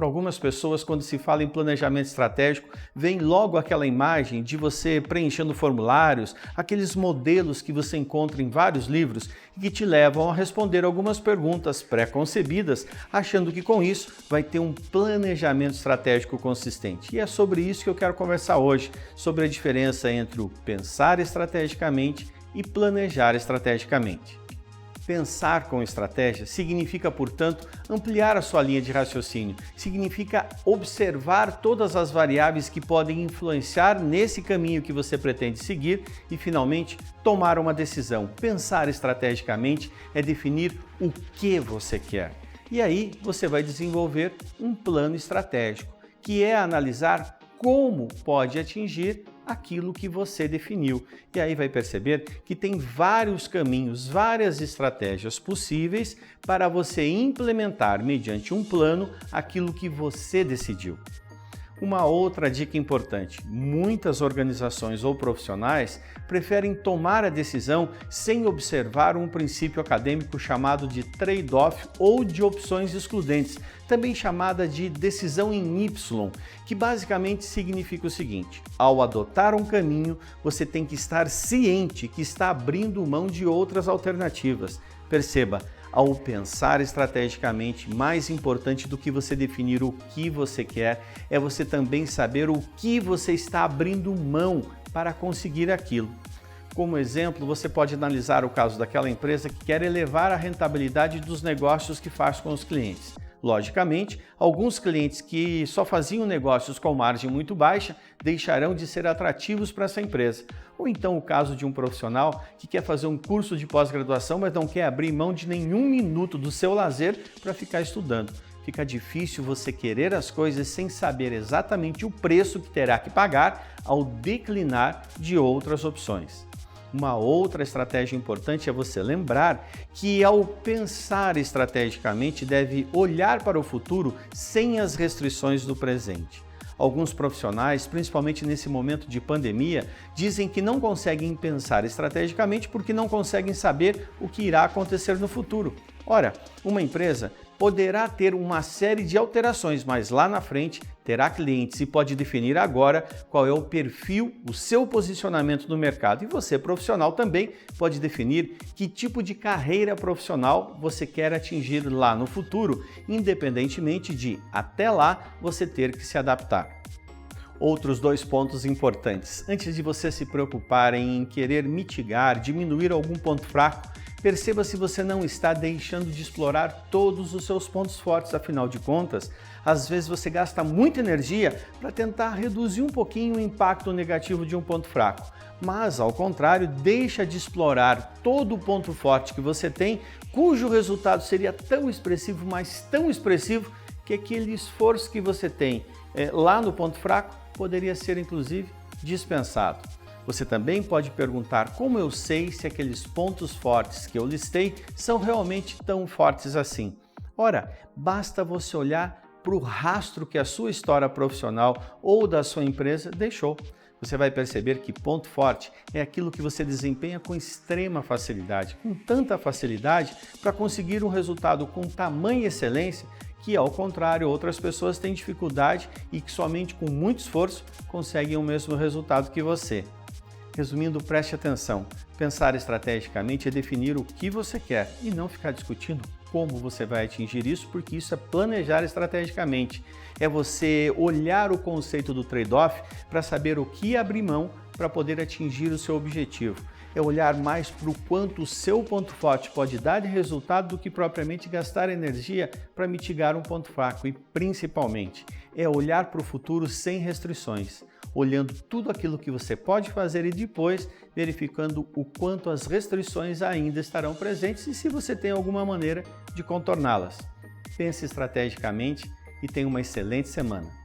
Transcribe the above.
Para algumas pessoas, quando se fala em planejamento estratégico, vem logo aquela imagem de você preenchendo formulários, aqueles modelos que você encontra em vários livros e que te levam a responder algumas perguntas pré-concebidas, achando que com isso vai ter um planejamento estratégico consistente. E é sobre isso que eu quero conversar hoje, sobre a diferença entre o pensar estrategicamente e planejar estrategicamente. Pensar com estratégia significa, portanto, ampliar a sua linha de raciocínio, significa observar todas as variáveis que podem influenciar nesse caminho que você pretende seguir e, finalmente, tomar uma decisão. Pensar estrategicamente é definir o que você quer. E aí você vai desenvolver um plano estratégico, que é analisar como pode atingir aquilo que você definiu. E aí vai perceber que tem vários caminhos, várias estratégias possíveis para você implementar mediante um plano aquilo que você decidiu. Uma outra dica importante: muitas organizações ou profissionais preferem tomar a decisão sem observar um princípio acadêmico chamado de trade-off ou de opções excludentes, também chamada de decisão em Y, que basicamente significa o seguinte: ao adotar um caminho, você tem que estar ciente que está abrindo mão de outras alternativas. Perceba, ao pensar estrategicamente, mais importante do que você definir o que você quer, é você também saber o que você está abrindo mão para conseguir aquilo. Como exemplo, você pode analisar o caso daquela empresa que quer elevar a rentabilidade dos negócios que faz com os clientes. Logicamente, alguns clientes que só faziam negócios com margem muito baixa deixarão de ser atrativos para essa empresa. Ou então o caso de um profissional que quer fazer um curso de pós-graduação, mas não quer abrir mão de nenhum minuto do seu lazer para ficar estudando. Fica difícil você querer as coisas sem saber exatamente o preço que terá que pagar ao declinar de outras opções. Uma outra estratégia importante é você lembrar que, ao pensar estrategicamente, deve olhar para o futuro sem as restrições do presente. Alguns profissionais, principalmente nesse momento de pandemia, dizem que não conseguem pensar estrategicamente porque não conseguem saber o que irá acontecer no futuro. Ora, uma empresa poderá ter uma série de alterações, mas lá na frente terá clientes e pode definir agora qual é o perfil, o seu posicionamento no mercado. E você, profissional, também pode definir que tipo de carreira profissional você quer atingir lá no futuro, independentemente de, até lá, você ter que se adaptar. Outros dois pontos importantes. Antes de você se preocupar em querer mitigar, diminuir algum ponto fraco, perceba se você não está deixando de explorar todos os seus pontos fortes. Afinal de contas, às vezes você gasta muita energia para tentar reduzir um pouquinho o impacto negativo de um ponto fraco. Mas, ao contrário, deixa de explorar todo o ponto forte que você tem, cujo resultado seria tão expressivo, mas tão expressivo, que aquele esforço que você tem lá no ponto fraco poderia ser, inclusive, dispensado. Você também pode perguntar como eu sei se aqueles pontos fortes que eu listei são realmente tão fortes assim. Ora, basta você olhar para o rastro que a sua história profissional ou da sua empresa deixou. Você vai perceber que ponto forte é aquilo que você desempenha com extrema facilidade, com tanta facilidade para conseguir um resultado com tamanha excelência que, ao contrário, outras pessoas têm dificuldade e que somente com muito esforço conseguem o mesmo resultado que você. Resumindo, preste atenção. Pensar estrategicamente é definir o que você quer e não ficar discutindo como você vai atingir isso, porque isso é planejar estrategicamente. É você olhar o conceito do trade-off para saber o que abrir mão para poder atingir o seu objetivo. É olhar mais para o quanto o seu ponto forte pode dar de resultado do que propriamente gastar energia para mitigar um ponto fraco. E, principalmente, é olhar para o futuro sem restrições, olhando tudo aquilo que você pode fazer e depois verificando o quanto as restrições ainda estarão presentes e se você tem alguma maneira de contorná-las. Pense estrategicamente e tenha uma excelente semana.